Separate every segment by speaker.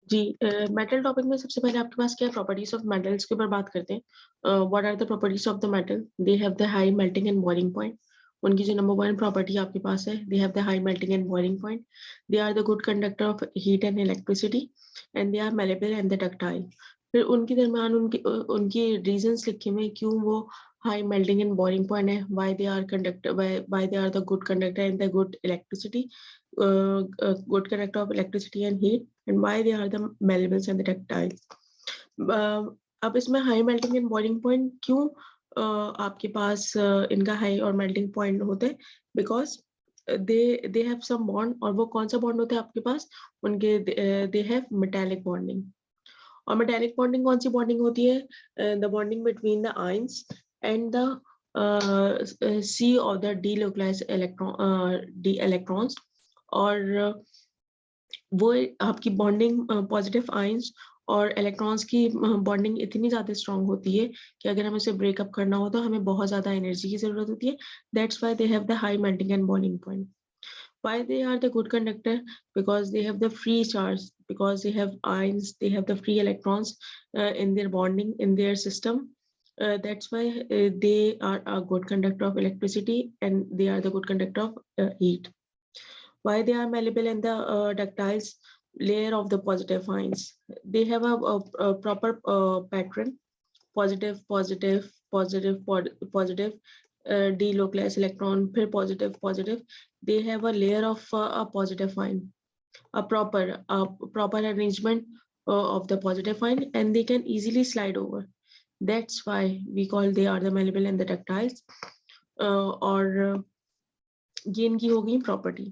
Speaker 1: जी, metal topic में सबसे पहले आपके पास क्या है, प्रॉपर्टीज ऑफ मेटल्स के ऊपर बात करते हैं। What are the properties of the metal? They have the high melting and boiling point. उनकी जो नंबर वन प्रॉपर्टी आपके पास है, they have the high melting and boiling point. They are the good conductor of heat and electricity and they are malleable and the ductile. फिर उनके दरमियान उनकी reasons लिखे हुए क्यों वो high melting and boiling point है, why they are conductor, why they are the good conductor and the good electricity, good conductor of electricity and heat, and why they are the malleables and the ductiles. अब इसमें high melting and boiling point क्यों आपके पास इनका high और melting point होते हैं? Because they have some bond, और वो कौन सा बॉन्ड होता है आपके पास? उनके दे हैव मेटालिक बॉन्डिंग। और मेटालिक बॉन्डिंग कौन सी बॉन्डिंग होती है? The bonding between the ions and the sea of the delocalized electrons. और वो आपकी बॉन्डिंग पॉजिटिव आयंस और इलेक्ट्रॉन्स की बॉन्डिंग इतनी ज्यादा स्ट्रांग होती है कि अगर हमें इसे ब्रेकअप करना हो तो हमें बहुत ज्यादा एनर्जी की जरूरत होती है। That's why they have the high melting and boiling point. Why they are the good conductor? Because they have the free charge, because they have ions, they have the free electrons in their bonding, in their system. That's why they are a good conductor of electricity and they are the good conductor of heat. Why they are malleable and the ductile layer of the positive ions? They have a proper pattern: positive, positive, positive, positive, delocalized electron, फिर positive, positive. They have a layer of a positive ion, a proper arrangement of the positive ion, and they can easily slide over. That's why we call they are the malleable and the ductiles. और ये इनकी हो गई property.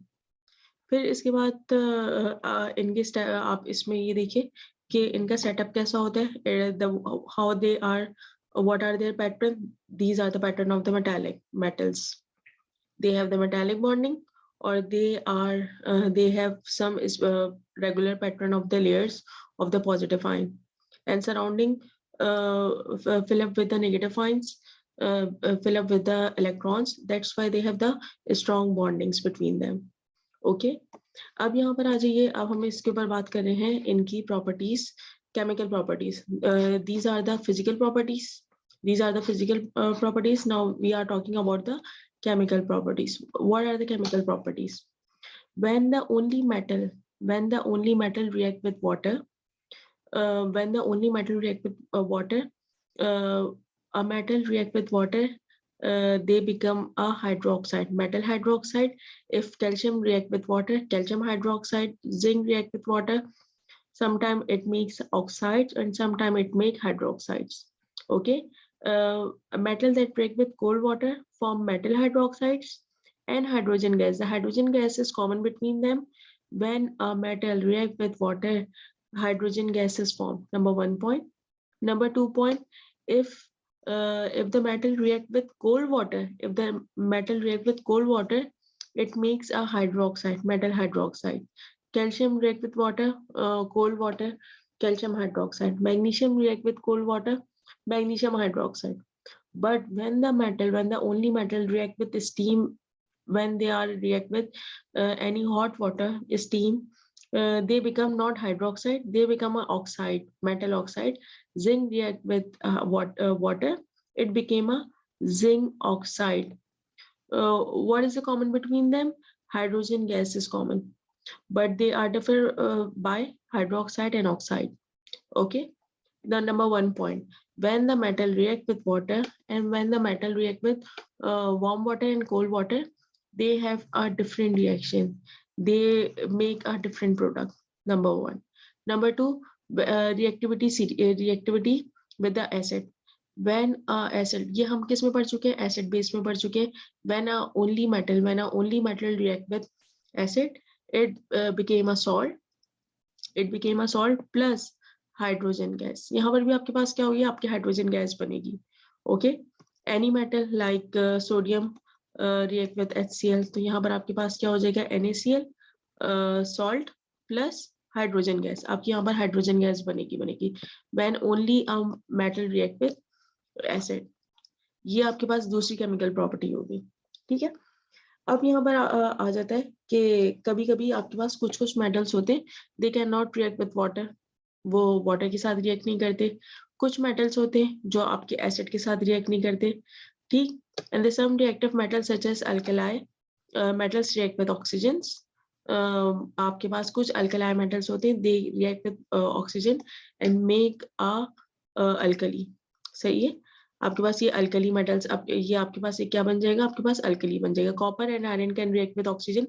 Speaker 1: फिर इसके बाद इनके आप इसमें ये देखिए कि इनका सेटअप कैसा होता है, how they are, what are their pattern? These are the pattern of the metallic metals. They have the metallic bonding, or they have some regular pattern of the layers of the positive ion, and surrounding fill up with the negative ions, fill up with the electrons. That's why they have the strong bondings between them. Okay, अब यहाँ पर आ जाइए। अब हम इसके ऊपर बात कर रहे हैं इनकी properties, chemical properties. These are the physical properties, these are the physical properties. Now we are talking about the chemical properties. What are the chemical properties? When the only metal react with water, when the only metal react with water, a metal react with water, they become a hydroxide, metal hydroxide. If calcium react with water, calcium hydroxide. Zinc react with water, sometimes it makes oxides and sometimes it make hydroxides. Okay, a metal that break with cold water form metal hydroxides and hydrogen gas. The hydrogen gas is common between them. When a metal react with water, hydrogen gas is formed. Number 1 point. Number 2 point, if the metal react with cold water, it makes a hydroxide, metal hydroxide. Calcium react with water, cold water, calcium hydroxide. Magnesium react with cold water, magnesium hydroxide. But when the only metal react with steam, when they are react with any hot water, steam, they become not hydroxide, they become an oxide, metal oxide. Zinc react with water, it became a zinc oxide. What is the common between them? Hydrogen gas is common, but they are different by hydroxide and oxide. Okay, the number 1 point, when the metal react with water and when the metal react with warm water and cold water, they have a different reaction, they make a different product. Number 1. Number 2, reactivity with the acid. When acid, ये हम किस में पढ़ चुके हैं? acid base में पढ़ चुके हैं. When a only metal react with acid, it became a salt, plus hydrogen gas. यहाँ पर भी आपके पास क्या होगी? आपकी हाइड्रोजन गैस बनेगी. Okay, any metal like sodium react with HCl, तो यहाँ पर आपके पास क्या हो जाएगा? NaCl, salt plus hydrogen gas. आपकी यहाँ पर हाइड्रोजन गैस बनेगी when only a metal react with acid. ये आपके पास दूसरी केमिकल प्रॉपर्टी होगी. ठीक है, अब यहाँ पर आ जाता है कि कभी-कभी आपके पास कुछ-कुछ मेटल्स होते हैं, दे can not react with water, वो वाटर के साथ रिएक्ट नहीं करते। कुछ मेटल्स होते हैं जो आपके एसिड के साथ रिएक्ट नहीं करते, ठीक? And the some reactive metals such as alkali metals react with oxygens. आपके पास कुछ अल्कली मेटल्स होते हैं, दे react with oxygen and make alkali. सही है? आपके पास ये अल्कली मेटल्स, अब ये आपके पास ये क्या बन जाएगा? आपके पास अल्कली बन जाएगा। Copper and iron can react with oxygen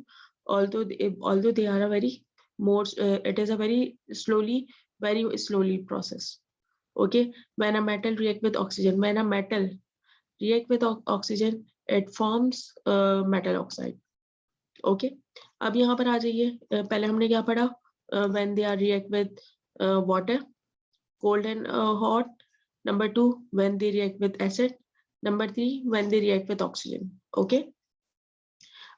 Speaker 1: although they are a very more it is a very slowly process. Okay, when a metal react with oxygen, when a metal react with oxygen, it forms metal oxide. Okay, अब यहाँ पर आ जाइए। पहले हमने क्या पढ़ा? When they are react with water, cold and hot. Number 2, when they react with acid. Number 3, when they react with oxygen. Okay,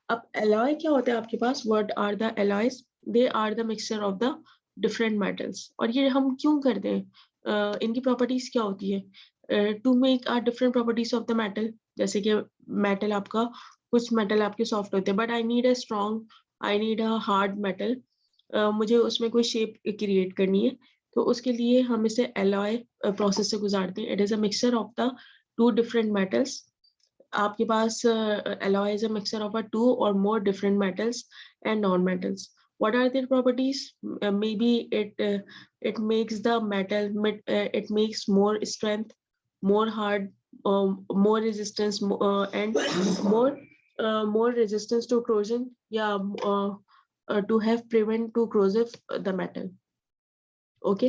Speaker 1: अब एलॉय क्या होता है आपके पास? What are the alloys? They are the mixture of the different metals. और ये हम क्यों करते हैं? इनकी प्रॉपर्टीज क्या होती है? To make are different properties of the metal. जैसे कि मेटल आपका, कुछ मेटल आपके सॉफ्ट होते हैं, but I need a hard metal. मुझे उसमें कोई शेप क्रिएट करनी है, तो उसके लिए हम इसे एलॉय प्रोसेस से गुजारते हैं। It is a mixture of the two different metals. आपके पास alloy is a mixture of a two or more different metals and non-metals. What are their properties? Maybe it makes the metal it makes more strength, more hard, more resistance, and more more resistance to corrosion. Yeah, to have prevent to corrosive the metal. Okay,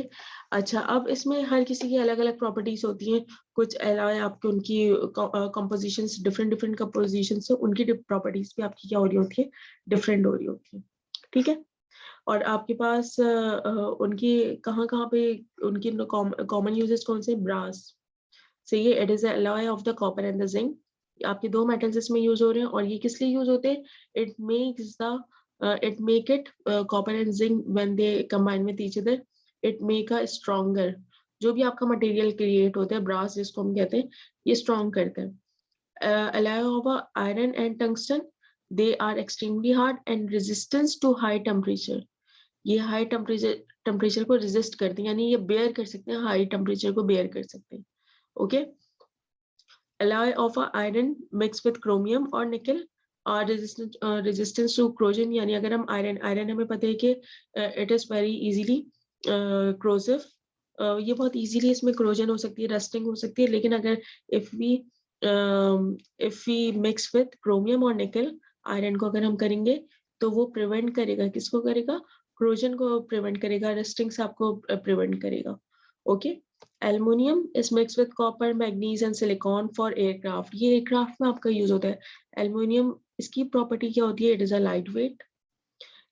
Speaker 1: अच्छा, अब इसमें हर किसी की अलग-अलग properties होती हैं। कुछ alloy आपके उनकी कंपोजिशंस डिफरेंट कंपोजिशन से उनकी प्रॉपर्टीज भी आपकी क्या हो रही होती है? डिफरेंट हो रही होती है। ठीक है? और आपके पास उनकी कहाँ-कहाँ पे उनकी कॉमन यूजेस कौन से? ब्रास। सही है, it is alloy of the copper and the zinc. आपके दो मेटल्स इसमें यूज हो रहे हैं, और ये किस लिए यूज होते हैं? It make it copper and zinc when they combine with each other, it make a stronger. जो भी आपका मटेरियल क्रिएट होता है, ब्रास जिसको हम कहते हैं, ये स्ट्रॉन्ग करता है। alloy of iron and tungsten, they are extremely hard and resistance to high temperature. ये हाई टेम्परेचर को रेजिस्ट करते हैं, यानी ये बेयर कर सकते हैं, हाई टेम्परेचर को बेयर कर सकते हैं। Okay, alloy of iron mixed with chromium or nickel are resistance to corrosion। यानी अगर हम आयरन हमें पता है कि it is very easily corrosive, ये बहुत इजीली इसमें corrosion हो सकती है, रस्टिंग हो सकती है। लेकिन अगर if we mix with chromium और निकल, आयरन को अगर हम करेंगे, तो वो प्रिवेंट करेगा, किसको करेगा? corrosion को प्रिवेंट करेगा, रस्टिंग से आपको प्रिवेंट करेगा। Okay, aluminium is mix with copper, manganese and silicon for aircraft. ये एयरक्राफ्ट में आपका यूज होता है। एल्युमिनियम, इसकी प्रॉपर्टी क्या होती है? It is a light weight.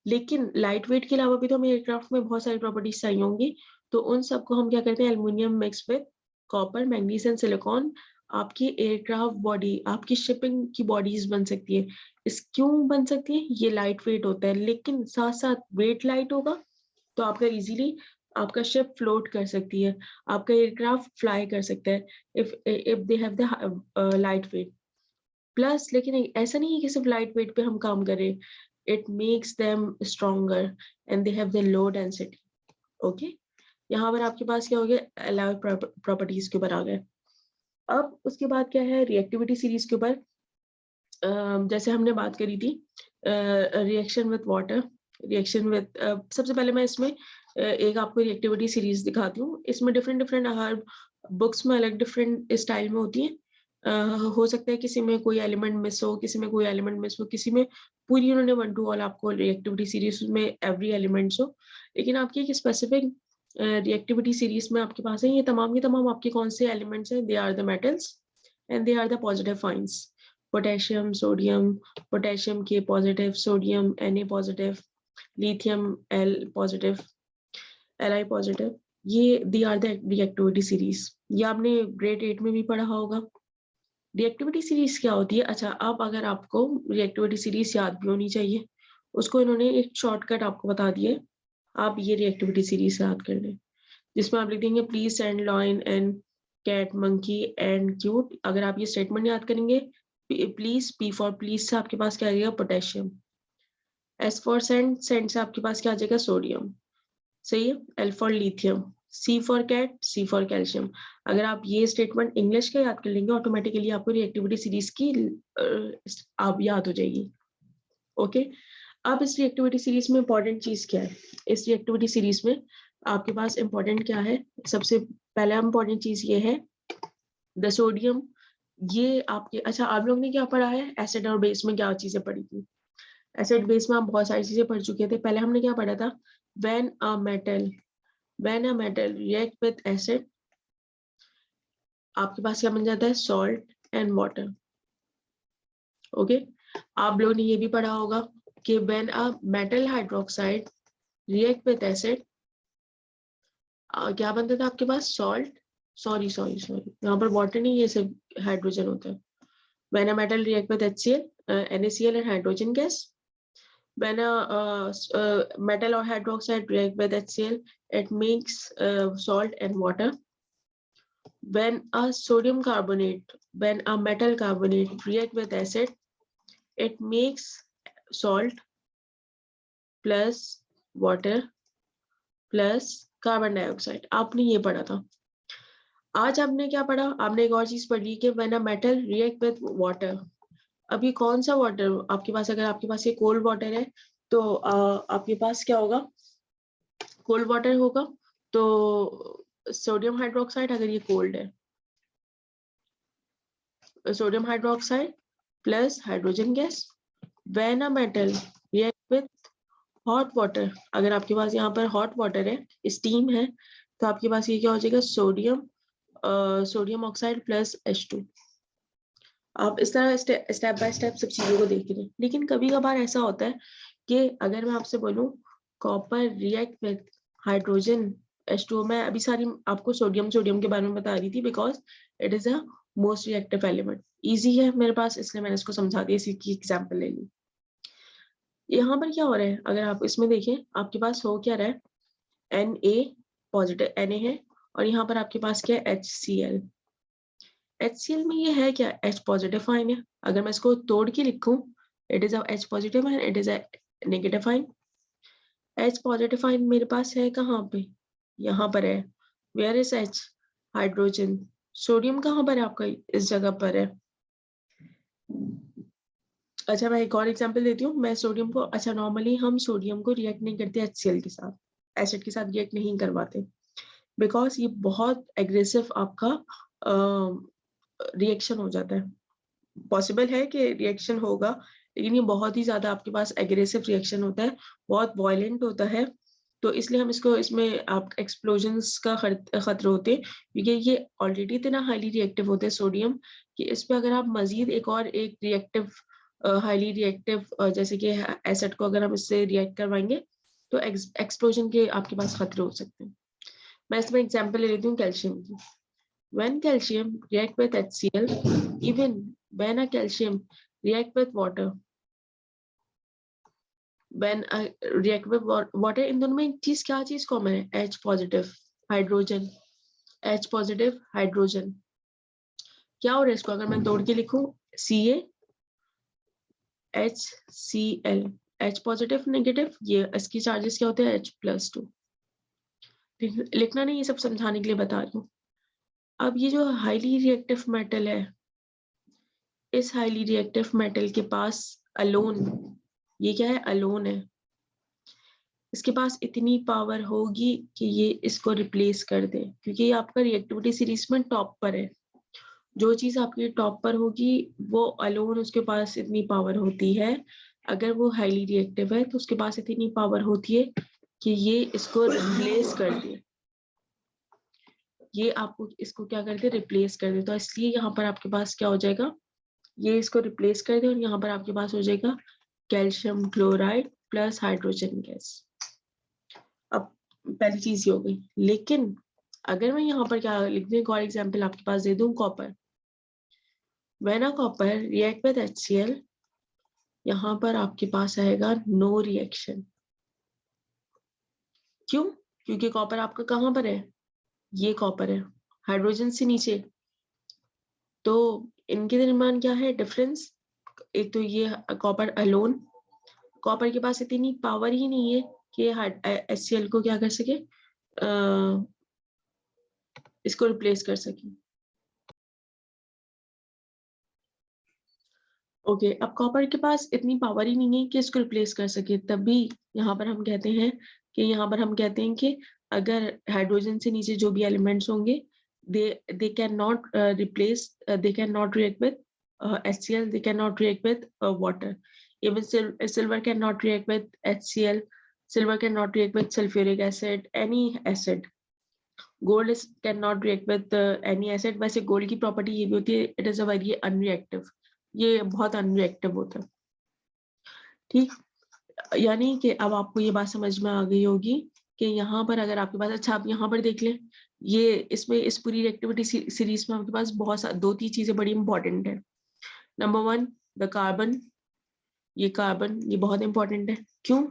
Speaker 1: लेकिन लाइट वेट के अलावा भी तो हमें एयरक्राफ्ट में बहुत सारी प्रॉपर्टीज चाहिए होंगी, तो उन सबको हम क्या करते हैं? Aluminium mix with copper, manganese and silicon. आपकी एयरक्राफ्ट बॉडी, आपकी शिपिंग की बॉडीज बन सकती है। इस क्यों बन सकती है? ये लाइट वेट होता है, लेकिन साथ साथ वेट लाइट होगा, तो आपका इजीली आपका शिप फ्लोट कर सकती है, आपका एयरक्राफ्ट फ्लाई कर सकता है, if they have the light weight. Plus लेकिन ऐसा नहीं है कि सिर्फ लाइट वेट पे हम काम करें, it makes them stronger and they have the low density. Okay, यहाँ पर आपके पास क्या हो गया? अलॉय प्रॉपर्टीज के ऊपर आ गए। अब उसके बाद क्या है? रिएक्टिविटी सीरीज के ऊपर। जैसे हमने बात करी थी reaction with water, reaction with, सबसे पहले मैं इसमें एक आपको रिएक्टिविटी सीरीज दिखाती हूँ। इसमें डिफरेंट हर बुक्स में अलग डिफरेंट स्टाइल में होती है। हो सकता है किसी में कोई एलिमेंट मिस हो, किसी में कोई एलिमेंट मिस हो, किसी में पूरी उन्होंने 1 to all आपको रिएक्टिविटी सीरीज में एवरी एलिमेंट्स हो। लेकिन आपकी एक स्पेसिफिक रिएक्टिविटी सीरीज में आपके पास है, ये तमाम आपके कौन से एलिमेंट्स हैं? They are the metals and they are the positive ions. Potassium, sodium, potassium K positive, sodium Na positive, lithium L positive, Li positive. ये the are the reactivity series. ये आपने ग्रेड 8 में भी पढ़ा होगा। रिएक्टिविटी सीरीज क्या होती है? अच्छा, अब अगर आपको रिएक्टिविटी सीरीज याद भी होनी चाहिए, उसको इन्होंने एक शॉर्टकट आपको बता दिया। आप ये रिएक्टिविटी सीरीज याद कर लें, जिसमें आप लिख देंगे please send lion and cat monkey and cute. अगर आप ये स्टेटमेंट याद करेंगे, प्लीज, पी फॉर प्लीज से आपके पास क्या आ जाएगा, potassium. S for send, send से आपके पास क्या आ जाएगा, सोडियम। सही है। L for lithium, C for cat, C for calcium. अगर आप ये स्टेटमेंट इंग्लिश का याद कर लेंगे ऑटोमेटिकली आपको रिएक्टिविटी सीरीज की आप याद हो जाएगी। ओके, अब इस रिएक्टिविटी सीरीज में इंपॉर्टेंट चीज क्या है, इस रिएक्टिविटी सीरीज में आपके पास इंपॉर्टेंट क्या है, सबसे पहला इंपॉर्टेंट चीज ये है द सोडियम। ये आपके, अच्छा आप लोग ने क्या पढ़ा है, एसिड और बेस में क्या चीजें पढ़ी थी, एसिड बेस में आप बहुत सारी चीजें पढ़ चुके थे। पहले हमने क्या पढ़ा था, when a metal react with acid, आपके पास क्या बन जाता है, सॉल्ट एंड वाटर। ओके, आप लोगों ने ये भी पढ़ा होगा कि when a metal hydroxide react with acid, क्या बनता था आपके पास, सॉल्ट, सॉरी सॉरी सॉरी, यहाँ पर वाटर नहीं, ये सब हाइड्रोजन होता है। When a metal react with HCl, NaCl and hydrogen gas. When a metal or hydroxide react with HCl, it makes salt and water. When a sodium carbonate, when a metal carbonate react with acid, it makes salt plus water plus carbon dioxide. आपने ये पढ़ा था। आज आपने क्या पढ़ा, आपने एक और चीज पढ़ी कि when a metal react with water, अभी कौन सा वाटर आपके पास, अगर आपके पास ये कोल्ड वाटर है तो आपके पास क्या होगा, कोल्ड वाटर होगा, तो सोडियम हाइड्रोक्साइड, अगर ये कोल्ड है, sodium hydroxide plus hydrogen gas. When a metal react with hot water, अगर आपके पास यहाँ पर हॉट वाटर है, स्टीम है, तो आपके पास ये क्या हो जाएगा, सोडियम ऑक्साइड प्लस H2। आप इस तरह स्टेप बाय स्टेप सब चीजों को देख रहे हैं। लेकिन कभी कभार ऐसा होता है कि अगर मैं आपसे बोलूं copper react with hydrogen H2O, मैं अभी सारी आपको सोडियम के बारे में बता रही थी because it is a most reactive element. Easy है मेरे पास, इसलिए मैंने इसको समझा दिया, इसी की एग्जाम्पल ले ली। यहाँ पर क्या हो रहा है, अगर आप इसमें देखें आपके पास हो क्या रहा है, Na पॉजिटिव Na है, और यहाँ पर आपके पास क्या है, HCl। HCl में ये है क्या, H पॉजिटिव आयन है। अगर मैं इसको तोड़ के लिखूं, it is a H positive ion, it is a negative ion. H positive ion मेरे पास है कहाँ पे, यहाँ पर है। Where is H, hydrogen. Sodium कहाँ पर है आपका, इस जगह पर है। अच्छा मैं एक और एग्जांपल देती हूँ, मैं सोडियम को, अच्छा नॉर्मली हम सोडियम को रिएक्ट नहीं करते HCl के साथ, एसिड के साथ रिएक्ट नहीं करवाते, बिकॉज ये बहुत एग्रेसिव आपका रिएक्शन हो जाता है। पॉसिबल है कि रिएक्शन होगा, लेकिन ये बहुत ही ज्यादा आपके पास एग्रेसिव रिएक्शन होता है, बहुत वॉयलेंट होता है, तो इसलिए हम इसको, इसमें आप एक्सप्लोजन्स का खतरे होते हैं, क्योंकि ये ऑलरेडी इतना हाईली रिएक्टिव होते हैं सोडियम, कि इस पे अगर आप मजीद एक रिएक्टिव हाईली रिएक्टिव जैसे कि एसिड को अगर हम इससे रिएक्ट करवाएंगे तो एक्सप्लोजन के आपके पास खतरे हो सकते हैं। मैं इसमें एग्जाम्पल ले लेती हूँ कैल्शियम की। When calcium react with HCl, even when a calcium react with water, when a react with water, इन दोनों में एक चीज, क्या चीज कॉमन है, H positive hydrogen, H positive hydrogen. क्या हो रहा है इसको अगर मैं तोड़ के लिखूं, CaHCl, H पॉजिटिव नेगेटिव, ये इसकी चार्जेस क्या होते हैं, H+2। लिखना नहीं, ये सब समझाने के लिए बता रही हूँ। अब ये जो हाईली रिएक्टिव मेटल है, इस हाईली रिएक्टिव मेटल के पास अलोन, ये क्या है, अलोन है, इसके पास इतनी पावर होगी कि ये इसको रिप्लेस कर दे, क्योंकि ये आपका रिएक्टिविटी सीरीज में टॉप पर है। जो चीज आपकी टॉप पर होगी वो अलोन, उसके पास इतनी पावर होती है, अगर वो हाईली रिएक्टिव है तो उसके पास इतनी पावर होती है कि ये इसको रिप्लेस कर दे, ये आपको इसको क्या कर दे, रिप्लेस कर दे। तो इसलिए यहाँ पर आपके पास क्या हो जाएगा, ये इसको रिप्लेस कर दे, और यहाँ पर आपके पास हो जाएगा calcium chloride plus hydrogen gas. अब पहली चीज ये हो गई, लेकिन अगर मैं यहाँ पर क्या लिख दूं, एक और एग्जाम्पल आपके पास दे दूं, copper. When a copper react with HCl, यहाँ पर आपके पास आएगा नो रिएक्शन। क्यों, क्योंकि कॉपर आपका कहाँ पर है, ये कॉपर है हाइड्रोजन से नीचे, तो इनके दरमियान क्या है डिफरेंस? एक तो ये कॉपर अलोन, कॉपर के पास इतनी पावर ही नहीं है कि HCl को क्या कर सके, इसको रिप्लेस कर सके। ओके, अब कॉपर के पास इतनी पावर ही नहीं है कि इसको रिप्लेस कर सके, तभी यहाँ पर हम कहते हैं कि अगर हाइड्रोजन से नीचे जो भी एलिमेंट्स होंगे they cannot replace, they cannot react with HCl, they cannot react with water. Even silver cannot react with HCl, silver cannot react with sulfuric acid, any acid. Gold cannot react with any acid. वैसे gold की property ये भी होती है, it is a very unreactive, ये बहुत unreactive होता है। ठीक, यानी कि अब आपको ये बात समझ में आ गई होगी कि यहाँ पर अगर आपके पास, अच्छा आप यहाँ पर देख लें, ये इसमें इस पूरी रिएक्टिविटी सीरीज में आपके पास बहुत दो तीन चीजें बड़ी इंपॉर्टेंट है। नंबर वन, द कार्बन, ये कार्बन ये बहुत इंपॉर्टेंट है। क्यों?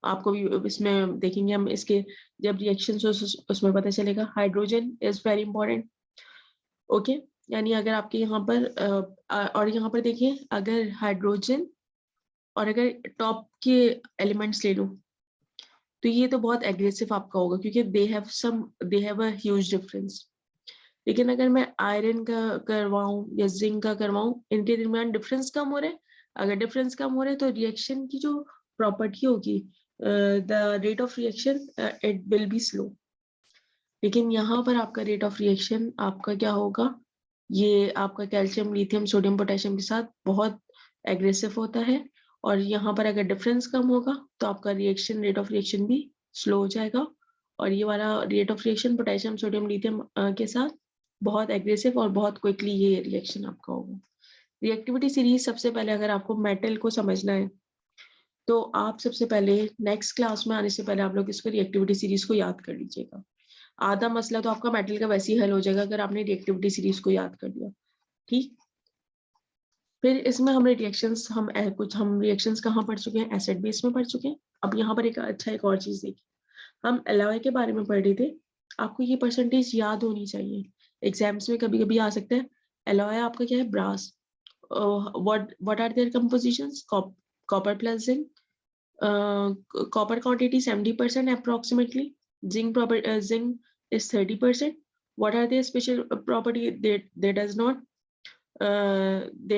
Speaker 1: आपको भी इसमें देखेंगे हम, इसके जब रिएक्शन उसमें पता चलेगा। Hydrogen is very important. Okay, यानी अगर आपके यहाँ पर और यहाँ पर देखिए, अगर हाइड्रोजन और अगर टॉप के एलिमेंट्स ले लो तो ये तो बहुत एग्रेसिव आपका होगा, क्योंकि they have a huge difference. लेकिन अगर मैं आयरन का करवाऊं या जिंक का करवाऊं, इनके दरमियान डिफरेंस कम हो रहा है। अगर डिफरेंस कम हो रहा है तो रिएक्शन की जो प्रॉपर्टी होगी, the rate of reaction it will be slow. लेकिन यहाँ पर आपका रेट ऑफ रिएक्शन आपका क्या होगा, ये आपका कैल्शियम, लिथियम, सोडियम, पोटेशियम के साथ बहुत एग्रेसिव होता है। और यहाँ पर अगर डिफरेंस कम होगा तो आपका रिएक्शन, रेट ऑफ रिएक्शन भी स्लो हो जाएगा। और ये वाला rate of reaction potassium, sodium, lithium के साथ बहुत एग्रेसिव और बहुत क्विकली ये रिएक्शन आपका होगा। रिएक्टिविटी सीरीज, सबसे पहले अगर आपको मेटल को समझना है तो आप सबसे पहले नेक्स्ट क्लास में आने से पहले आप लोग इसको रिएक्टिविटी सीरीज को याद कर लीजिएगा। आधा मसला तो आपका मेटल का वैसे ही हल हो जाएगा अगर आपने रिएक्टिविटी सीरीज को याद कर लिया। ठीक, फिर इसमें हमने रिएक्शंस, हम रिएक्शंस कहाँ पढ़ चुके हैं, एसिड बेस में पढ़ चुके हैं। अब यहाँ पर एक और चीज देखिए, हम एलॉय के बारे में पढ़ रहे थे। आपको ये परसेंटेज याद होनी चाहिए, एग्जाम्स में कभी कभी आ सकता है। एलॉय आपका क्या है, brass. What are their compositions, copper plus zinc. Copper quantity 70% approximately, zinc is 30%. What are their special property? They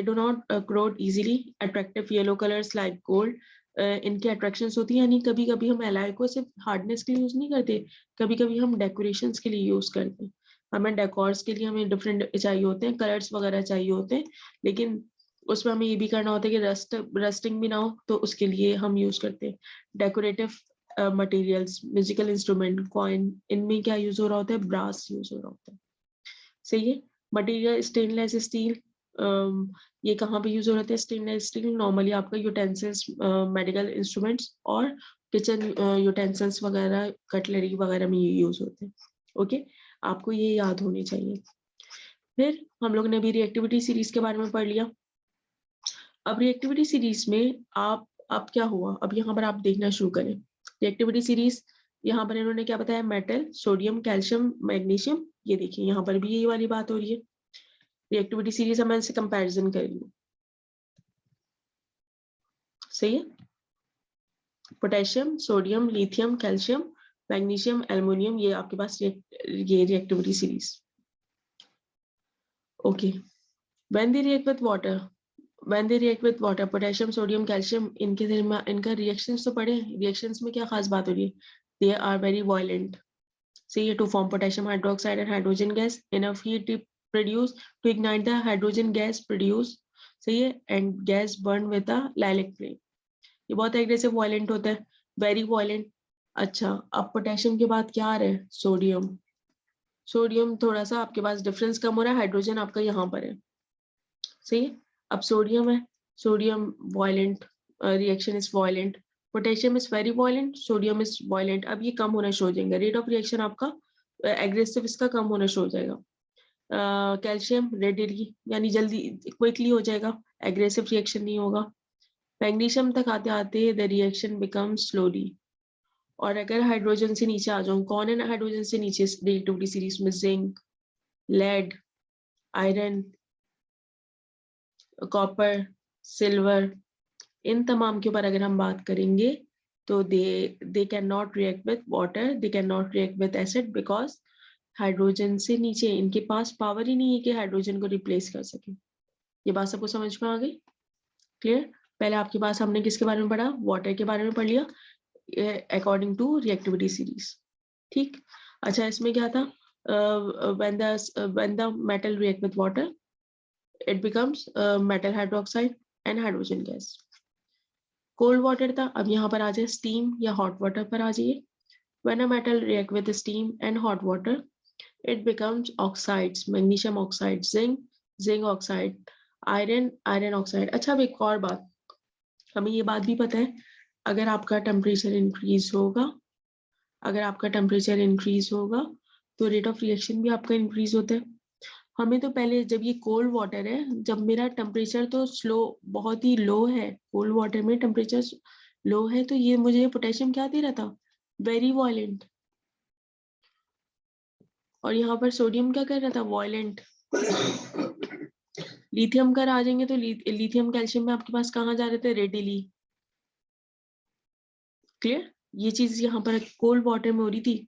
Speaker 1: do not corrode easily. Attractive yellow colors like gold. इनके अट्रैक्शंस होती है, यानी कभी कभी हम एलॉय को सिर्फ हार्डनेस के लिए यूज नहीं करते, कभी कभी हम डेकोरेशंस के लिए यूज करते हैं। हमें डेकोर्स के लिए हमें डिफरेंट चाहिए होते हैं, कलर्स वगैरह चाहिए होते हैं, लेकिन उसमें हमें ये भी करना होता है कि रस्टिंग भी ना हो, तो उसके लिए हम यूज करते हैं decorative materials. Musical instrument, coin, इनमें क्या यूज हो रहा होता है, ब्रास यूज हो रहा होता है। सही है। मटेरियल स्टेनलेस स्टील, ये कहाँ पे यूज हो रहे थे स्टेनलेस स्टील, नॉर्मली आपका यूटेंसिल्स, मेडिकल इंस्ट्रूमेंट्स और किचन यूटेंसिल्स वगैरह, कटलरी वगैरह में ये यूज होते हैं। ओके, आपको ये याद होने चाहिए। फिर हम लोग ने भी रिएक्टिविटी सीरीज के बारे में पढ़ लिया। अब रिएक्टिविटी सीरीज में अब क्या हुआ, अब यहाँ पर आप देखना शुरू करें रिएक्टिविटी सीरीज। यहाँ पर इन्होंने क्या बताया, मेटल, सोडियम, कैल्शियम, मैग्नीशियम। ये देखिए यहाँ पर भी यही वाली बात हो रही है। रिएक्टिविटी सीरीज हम इनसे कंपैरिजन करेंगे। सही है, potassium, sodium, lithium, calcium, magnesium, aluminium, ये आपके पास ये reactivity series. Okay, when they react with water, potassium, sodium, calcium, इनका रिएक्शंस तो पढ़े। रिएक्शंस में क्या खास बात हो रही है, दे आर वेरी वायलेंट। सही है, to form potassium hydroxide and hydrogen gas, enough heat produce to ignite the hydrogen gas produce. सही है, and gas burn with a lilac flame. ये बहुत एग्रेसिव वायलेंट होता है, वेरी वायलेंट। अच्छा, अब पोटेशियम के बाद क्या आ रहा है, सोडियम। सोडियम थोड़ा सा आपके पास डिफरेंस कम हो रहा है, हाइड्रोजन आपका यहाँ पर है। सही है, अब सोडियम है, sodium violent, reaction is violent. Potassium is very violent, sodium is violent. अब ये कम होना शुरू हो जाएगा, रेट ऑफ रिएक्शन आपका एग्रेसिव इसका कम होना शुरू हो जाएगा। कैल्शियम रेडिली, यानी जल्दी क्विकली हो जाएगा, एग्रेसिव रिएक्शन नहीं होगा। मैग्नीशियम तक आते आते द रिएक्शन बिकम स्लोली। और अगर हाइड्रोजन से नीचे आ जाऊं, कौन है ना हाइड्रोजन से नीचे रिएक्टिविटी सीरीज में, zinc, lead, iron, copper, silver, इन तमाम के ऊपर अगर हम बात करेंगे तो they can not react with water, they can not react with acid, because hydrogen से नीचे इनके पास पावर ही नहीं है कि हाइड्रोजन को रिप्लेस कर सके। ये बात सबको समझ में आ गई? क्लियर? पहले आपके पास हमने किसके बारे में पढ़ा? वाटर के बारे में पढ़ लिया अकॉर्डिंग टू रिएक्टिविटी सीरीज। ठीक, अच्छा इसमें क्या था? when the metal react with water it becomes metal hydroxide and hydrogen gas. Cold water था, अब यहाँ पर आ जाए स्टीम या हॉट वाटर पर आ जाइए। when a metal react with steam and hot water it becomes oxides, magnesium oxide, zinc oxide, iron oxide। अच्छा अब एक और बात, हमें ये बात भी पता है अगर आपका टेम्परेचर इंक्रीज होगा, अगर आपका टेम्परेचर इंक्रीज होगा तो रेट ऑफ रिएक्शन भी आपका इंक्रीज होता है। हमें तो पहले जब ये कोल्ड वाटर है, जब मेरा टेम्परेचर तो स्लो बहुत ही लो है, कोल्ड वाटर में टेम्परेचर लो है, तो ये मुझे पोटेशियम क्या दे रहा था? Very violent. और यहाँ पर सोडियम क्या कर रहा था? वॉयलेंट। लिथियम कर आ जाएंगे तो लिथियम कैल्शियम में आपके पास कहाँ जा रहे थे? रेडिली। क्लियर? ये चीज यहाँ पर कोल्ड वाटर में हो रही थी।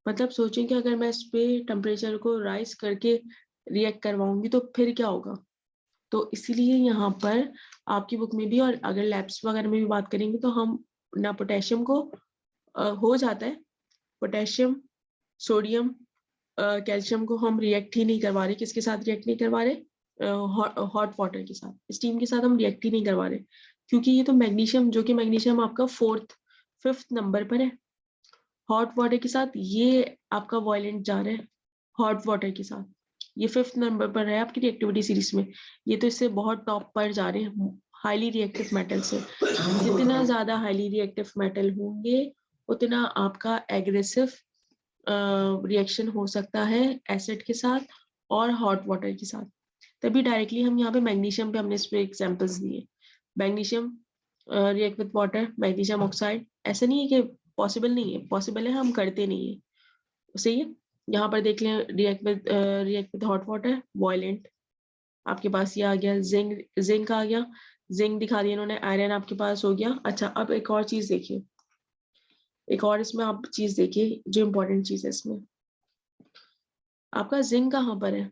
Speaker 1: मतलब सोचें कि अगर मैं इस पे टेम्परेचर को राइज करके रिएक्ट करवाऊंगी तो फिर क्या होगा? तो इसीलिए यहाँ पर आपकी बुक में भी, और अगर लैब्स वगैरह में भी बात करेंगे तो हम ना पोटेशियम को हो जाता है, पोटेशियम, सोडियम, कैल्शियम को हम रिएक्ट ही नहीं करवा रहे। किसके साथ रिएक्ट नहीं करवा रहे? हॉट वाटर के साथ, स्टीम के साथ हम रिएक्ट ही नहीं करवा रहे, क्योंकि ये तो मैग्नीशियम, जो कि मैग्नीशियम आपका 5th नंबर पर है, हॉट वाटर के साथ ये आपका वॉयलेंट जा रहा है। हॉट वाटर के साथ ये 5th नंबर पर है आपकी रिएक्टिविटी सीरीज में, ये तो इससे बहुत टॉप पर जा रहे हैं हाईली रिएक्टिव मेटल से। जितना ज्यादा हाईली रिएक्टिव मेटल होंगे उतना आपका एग्रेसिव रिएक्शन हो सकता है एसिड के साथ और हॉट वाटर के साथ। तभी डायरेक्टली हम यहाँ पे मैग्नीशियम पे हमने इस पे एग्जांपल्स दिए। Magnesium react with water, magnesium oxide, ऐसा नहीं है कि पॉसिबल नहीं है, पॉसिबल है, हम करते नहीं है, सही है। यहाँ पर देख लें react with hot water, violent, आपके पास ये आ गया। जिंक आ गया, जिंक दिखा दिया इन्होंने, आयरन आपके पास हो गया। अच्छा अब एक और चीज देखिए, एक और इसमें आप चीज देखिए जो इम्पोर्टेंट चीज है इसमें, आपका जिंक कहाँ पर है?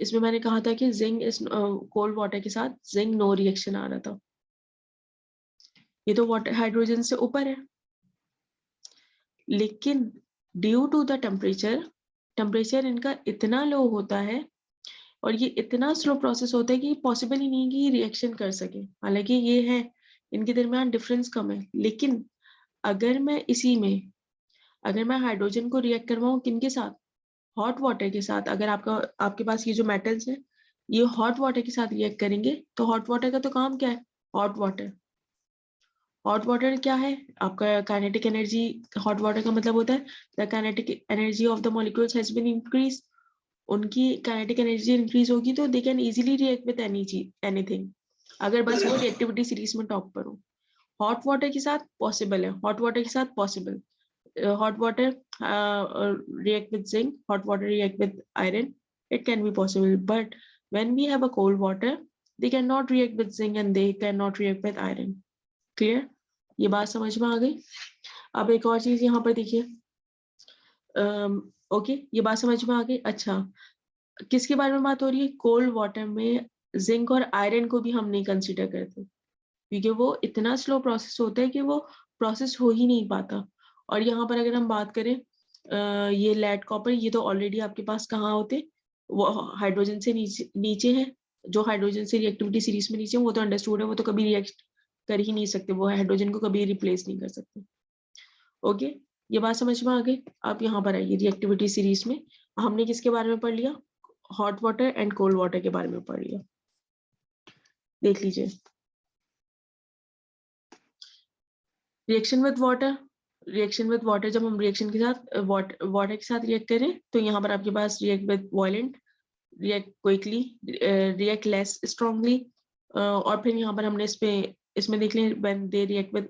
Speaker 1: इसमें मैंने कहा था कि जिंक इस कोल्ड वाटर के साथ जिंक नो रिएक्शन आ रहा था, ये तो वाटर हाइड्रोजन से ऊपर है, लेकिन ड्यू टू द टेम्परेचर इनका इतना लो होता है और ये इतना स्लो प्रोसेस होता है कि पॉसिबल ही नहीं कि रिएक्शन कर सके। हालांकि ये है, इनके दरमियान डिफरेंस कम है, लेकिन अगर मैं इसी में, अगर मैं हाइड्रोजन को रिएक्ट करवाऊं किनके साथ? हॉट वाटर के साथ। अगर आपके पास ये जो मेटल्स है ये हॉट वाटर के साथ रिएक्ट करेंगे, तो हॉट वाटर का तो काम क्या है? हॉट वाटर क्या है आपका? Kinetic energy. हॉट वाटर का मतलब होता है the kinetic energy of the molecules has been increase. उनकी काइनेटिक एनर्जी इंक्रीज होगी तो they can easily react with anything, अगर बस वो रिएक्टिविटी सीरीज में टॉप पर हो। हॉट वाटर के साथ पॉसिबल है, हॉट वाटर के साथ possible, hot water react with zinc, hot water react with iron, it can be possible, but when we have a cold water they cannot react with zinc and they cannot react with iron। clear? ये बात समझ में आ गई? अब एक और चीज यहाँ पर देखिए, ओके ये बात समझ में आ गई। अच्छा किसके बारे में बात हो रही है? कोल्ड वाटर में जिंक और आयरन को भी हम नहीं कंसीडर करते, क्योंकि वो इतना स्लो प्रोसेस होता है कि वो प्रोसेस हो ही नहीं पाता। और यहाँ पर अगर हम बात करें ये लेड कॉपर, ये तो ऑलरेडी आपके पास कहाँ होते? वो हाइड्रोजन से नीचे है, जो हाइड्रोजन से रिएक्टिविटी सीरीज में नीचे, वो तो अंडरस्टूड है, वो तो कभी रिएक्ट कर ही नहीं सकते, वो हाइड्रोजन को कभी रिप्लेस नहीं कर सकते। ओके ये बात समझ में आ गई? आप यहाँ पर आइए, रिएक्टिविटी सीरीज में हमने किसके बारे में पढ़ लिया? Hot water and cold water के बारे में पढ़ लिया, देख लीजिए। रिएक्शन विद वाटर, जब हम रिएक्शन के साथ वाटर के साथ रिएक्ट करें तो यहाँ पर आपके पास react with violent, react quickly, react less strongly, और फिर यहाँ पर हमने इसमें देख लें when they react with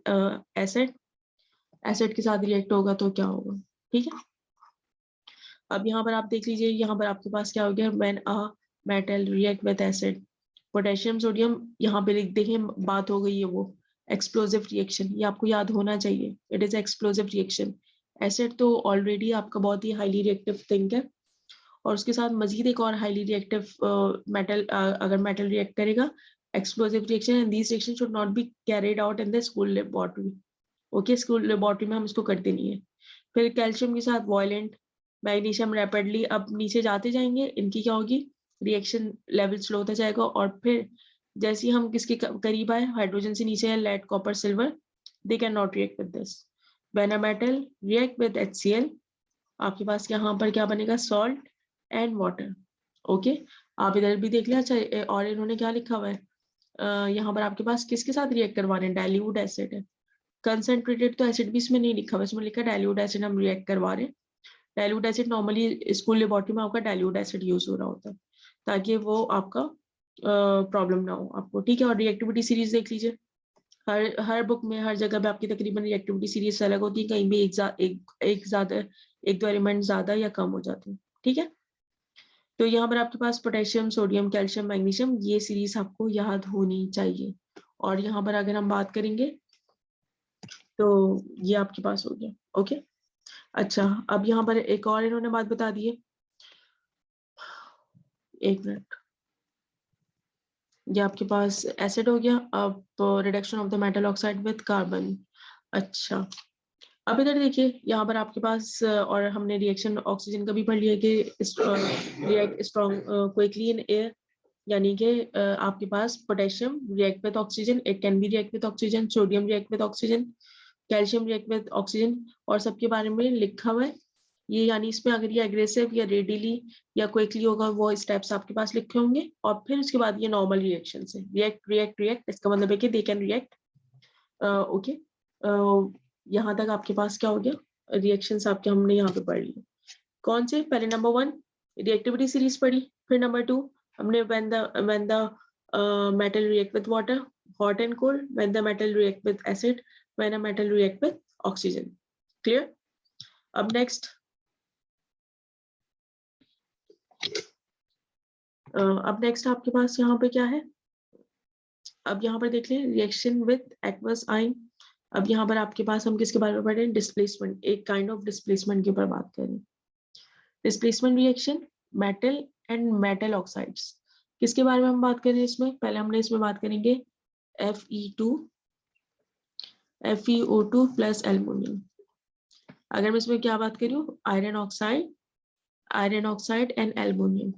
Speaker 1: acid के साथ रिएक्ट होगा तो क्या होगा। ठीक है, अब यहाँ पर आप देख लीजिए, यहाँ पर आपके पास क्या हो गया? When a metal react with acid, potassium sodium यहाँ पे लिख देखें, बात हो गई है वो एक्सप्लोजिव रिएक्शन, ये आपको याद होना चाहिए, it is explosive reaction. Acid तो ऑलरेडी आपका बहुत ही हाईली रिएक्टिव थिंग है, और उसके साथ मजीद एक और हाईली रिएक्टिव मेटल, अगर मेटल रिएक्ट करेगा, explosive reaction, and this reaction should not be carried out in the school laboratory. Okay, school laboratory में हम इसको करते नहीं है। फिर कैल्शियम के साथ वॉयलेंट, मैग्नीशियम रैपिडली अब नीचे जाते जाएंगे, इनकी क्या होगी, रिएक्शन लेवल स्लो होता जाएगा, और फिर जैसे ही हम किसके करीब आए, हाइड्रोजन से नीचे है, lead copper silver, they can not react with this. When a metal react with HCl, आपके पास यहाँ पर क्या बनेगा, सॉल्ट एंड वाटर। ओके, आप इधर भी देख लिया। अच्छा, और इन्होंने क्या लिखा हुआ है, यहाँ पर आपके पास किसके साथ रिएक्ट करवा रहे हैं, डाइल्यूट एसिड है। कंसंट्रेटेड तो एसिड भी इसमें नहीं लिखा हुआ, इसमें लिखा है डाइल्यूट एसिड हम रिएक्ट करवा रहे हैं। Dilute acid normally school laboratory में आपका डाइल्यूट एसिड यूज हो रहा होता है, ताकि वो आपका प्रॉब्लम ना हो आपको, ठीक है। और रिएक्टिविटी सीरीज देख लीजिए, हर बुक में, हर जगह पे आपकी तकरीबन रिएक्टिविटी सीरीज अलग होती है, कहीं भी एक दो एलिमेंट ज्यादा या कम हो जाते हैं, ठीक है। तो यहाँ पर आपके पास पोटेशियम, सोडियम, कैल्शियम, मैग्नीशियम, ये सीरीज आपको याद होनी चाहिए। और यहाँ पर अगर हम बात करेंगे तो ये आपके पास हो गया। ओके, अच्छा, अब यहाँ पर एक और इन्होंने बात बता दी है, एक मिनट, ये आपके पास एसिड हो गया। अब reduction of the metal oxide with carbon. अच्छा, अब इधर देखिए, यहाँ पर आपके पास और हमने रिएक्शन ऑक्सीजन का भी पढ़ लिया कि react strong quickly in air, यानी कि आपके पास potassium react with oxygen, it can be react with oxygen, sodium react with oxygen, calcium react with oxygen, और सबके बारे में लिखा हुआ है ये, यानी इसमें अगर ये एग्रेसिव या रेडिली या क्विकली होगा, वो स्टेप्स आपके पास लिखे होंगे। और फिर उसके बाद ये नॉर्मल रिएक्शन से रिएक्ट रिएक्ट रिएक्ट, इसका मतलब है कि दे कैन रिएक्ट। ओके, यहाँ तक आपके पास क्या हो गया, रिएक्शंस आपके हमने यहाँ पे पढ़ लिए। कौन से, पहले नंबर 1 रिएक्टिविटी सीरीज पढ़ी, फिर नंबर 2 हमने when the metal react with water, hot and cold, when the metal react with acid, when a metal react with oxygen, clear। अब नेक्स्ट, आपके पास यहाँ पे क्या है, अब यहाँ पर देख लें, रिएक्शन विद एक्वस आयन। अब यहाँ पर आपके पास हम किसके बारे में पढ़ रहे हैं, डिस्प्लेसमेंट, एक काइंड ऑफ डिस्प्लेसमेंट के ऊपर बात कर रहे हैं। Displacement reaction, metal and metal oxides, किसके बारे में हम बात करें इसमें, पहले हमने इसमें बात करेंगे FeO2 प्लस एल्युमिनियम। अगर मैं इसमें क्या बात करूँ, iron oxide and aluminium.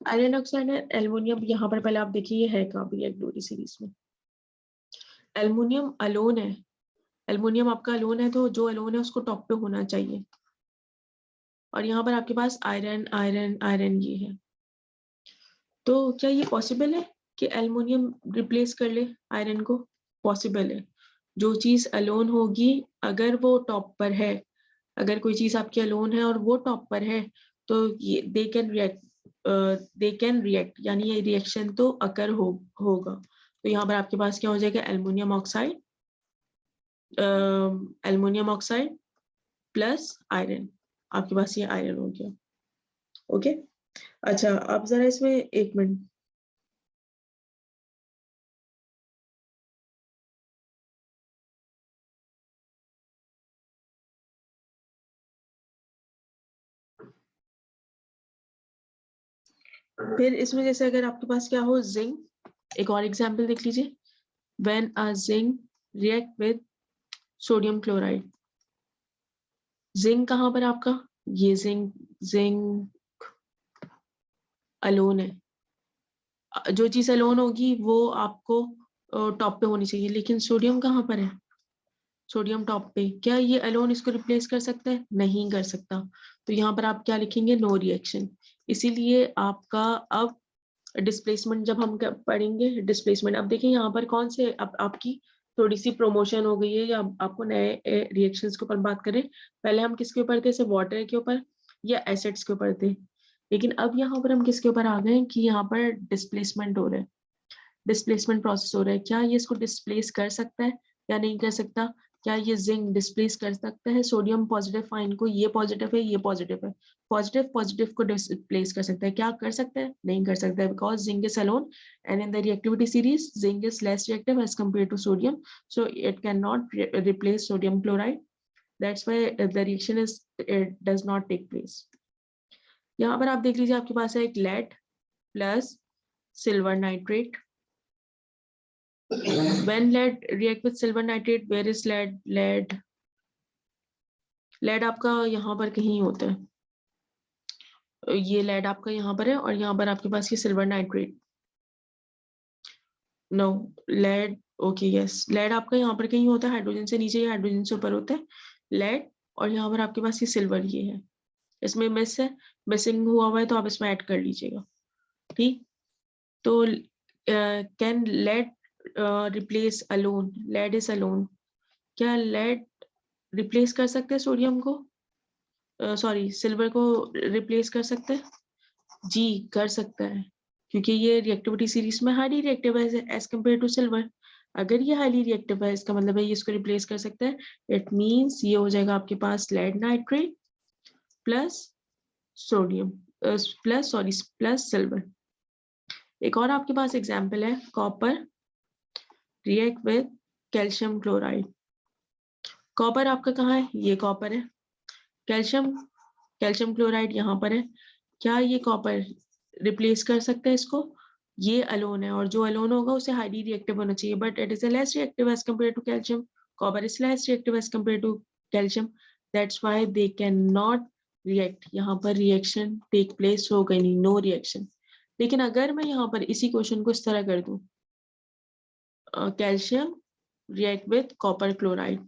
Speaker 1: Iron oxide and aluminium, यहाँ पर पहले आप देखिए ये है कहाँ भी एक सीरीज में। एल्युमिनियम अलोन है, एल्युमिनियम आपका अलोन है, तो जो अलोन है उसको टॉप पे होना चाहिए। और यहाँ पर आपके पास आयरन आयरन आयरन ये है, तो क्या ये पॉसिबल है कि एल्युमिनियम रिप्लेस कर ले आयरन को, पॉसिबल है। जो चीज अलोन होगी, अगर वो टॉप पर है, अगर कोई चीज आपकी अलोन है और वो टॉप पर है, तो ये दे कैन रिएक्ट, यानी ये रिएक्शन तो अकर होगा। तो यहाँ पर आपके पास क्या हो जाएगा, एल्युमिनियम ऑक्साइड प्लस आयरन, आपके पास ये आयरन हो गया। ओके, अच्छा, अब जरा इसमें एक मिनट, फिर इसमें जैसे अगर आपके पास क्या हो, जिंक, एक और एग्जांपल देख लीजिए, when a zinc react with sodium chloride. Zinc कहाँ पर आपका, ये जिंक अलोन है, जो चीज अलोन होगी वो आपको टॉप पे होनी चाहिए, लेकिन सोडियम कहाँ पर है, सोडियम टॉप पे, क्या ये अलोन इसको रिप्लेस कर सकता है, नहीं कर सकता। तो यहाँ पर आप क्या लिखेंगे, नो रिएक्शन। इसीलिए आपका अब डिस्प्लेसमेंट जब हम पढ़ेंगे, डिस्प्लेसमेंट, अब देखिए यहाँ पर कौन से, अब आपकी थोड़ी सी प्रमोशन हो गई है, या आपको नए रिएक्शंस के ऊपर बात करें। पहले हम किसके ऊपर थे, वाटर के ऊपर या एसिड्स के ऊपर थे, लेकिन अब यहाँ पर हम किसके ऊपर आ गए कि यहाँ पर डिस्प्लेसमेंट हो रहा है, डिस्प्लेसमेंट प्रोसेस हो रहा है, क्या ये इसको डिस्प्लेस कर सकता है या नहीं कर सकता। क्या ये जिंक डिस्प्लेस कर सकता है सोडियम पॉजिटिव आयन को? ये पॉजिटिव है, ये पॉजिटिव है, पॉजिटिव पॉजिटिव को डिस्प्लेस कर सकता है? क्या कर सकता है? नहीं कर सकता है, because zinc is alone and in the reactivity series zinc is less reactive as compared to sodium, so it cannot replace sodium chloride. That's why the reaction is it does not take place. यहाँ पर आप देख लीजिए, आपके पास है एक lead plus silver nitrate. When lead react with silver nitrate, where is lead? lead आपका यहाँ पर कहीं होता है, ये lead आपका यहाँ पर है और यहाँ पर आपके पास ये silver nitrate. No, lead, okay, yes, lead आपका यहाँ पर कहीं होता है, हाइड्रोजन से नीचे या हाइड्रोजन से ऊपर होता है lead, और यहाँ पर आपके पास ये सिल्वर ये है, इसमें मिस है, मिसिंग हुआ है तो आप इसमें ऐड कर लीजिएगा, ठीक। तो can lead replace alone? Lead is alone, क्या लेड रिप्लेस कर सकते हैं सोडियम को, सॉरी सिल्वर को रिप्लेस कर सकते हैं? जी कर सकता है, क्योंकि ये रिएक्टिविटी सीरीज में हाईली रिएक्टिव है एज कम्पेयर टू सिल्वर। अगर ये हाईली रिएक्टिव है इसका मतलब है ये इसको रिप्लेस कर सकता है। इट मींस ये हो जाएगा आपके पास lead nitrate plus sodium plus silver. एक और आपके पास एग्जाम्पल है, copper react with calcium chloride. Copper आपका कहाँ है? ये कॉपर है, कैल्शियम क्लोराइड यहाँ पर है। क्या ये कॉपर रिप्लेस कर सकता है इसको? ये अलोन है और जो अलोन होगा उसे हाईली रिएक्टिव होना चाहिए, but it is less reactive as compare to calcium. Copper is less reactive as compare to calcium, that's why they can not react. यहाँ पर रिएक्शन टेक प्लेस हो गई नहीं, नो रिएक्शन। लेकिन अगर मैं यहाँ पर इसी क्वेश्चन को इस तरह कर दूं, calcium react with copper chloride,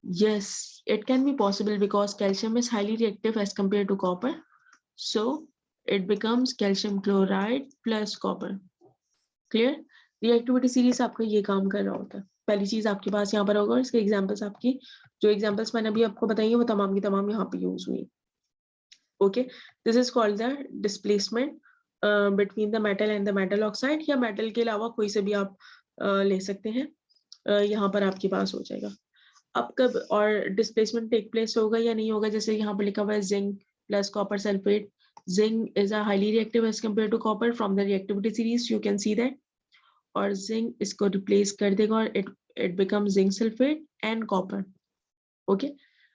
Speaker 1: yes it can be possible because calcium is highly reactive as compared to copper, so it becomes calcium chloride plus copper. clear? reactivity series आपका ये काम कर रहा होता है। पहली चीज आपके पास यहाँ पर होगा, इसके एग्जांपल्स आपकी जो एग्जांपल्स मैंने अभी आपको बताई है वो तमाम की तमाम यहाँ पे यूज हुई। okay, this is called the displacement between the metal and the metal oxide, या metal के अलावा कोई से भी आप ले सकते हैं, यहाँ पर आपके पास हो जाएगा। अब कब और डिस्प्लेसमेंट टेक प्लेस होगा या नहीं होगा, जैसे यहाँ पर लिखा हुआ है zinc plus copper sulphate. Zinc is a highly reactive as compare to copper from the reactivity series, you can see that. और जिंक इसको रिप्लेस कर देगा और it become zinc sulphate and copper. Okay,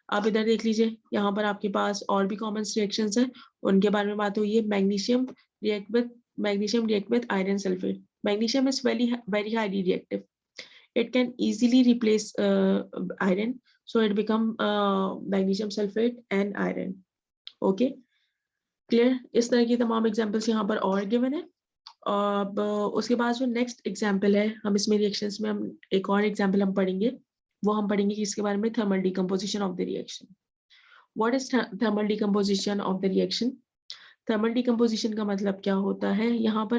Speaker 1: आप इधर देख लीजिए, यहाँ पर आपके पास और भी कॉमन रिएक्शंस हैं, उनके बारे में बात हुई है। Magnesium react with iron sulphate. Magnesium is very highly reactive, it can easily replace iron, so it become magnesium sulfate and iron. okay, clear? इस तरह की तमाम एग्जांपल्स यहाँ पर और गिवन है। अब उसके बाद जो नेक्स्ट एग्जांपल है, हम इसमें रिएक्शंस में हम एक और एग्जांपल हम पढ़ेंगे, वो हम पढ़ेंगे किसके बारे में? Thermal decomposition of the reaction. What is thermal decomposition of the reaction? Thermal decomposition का मतलब क्या होता है? यहाँ पर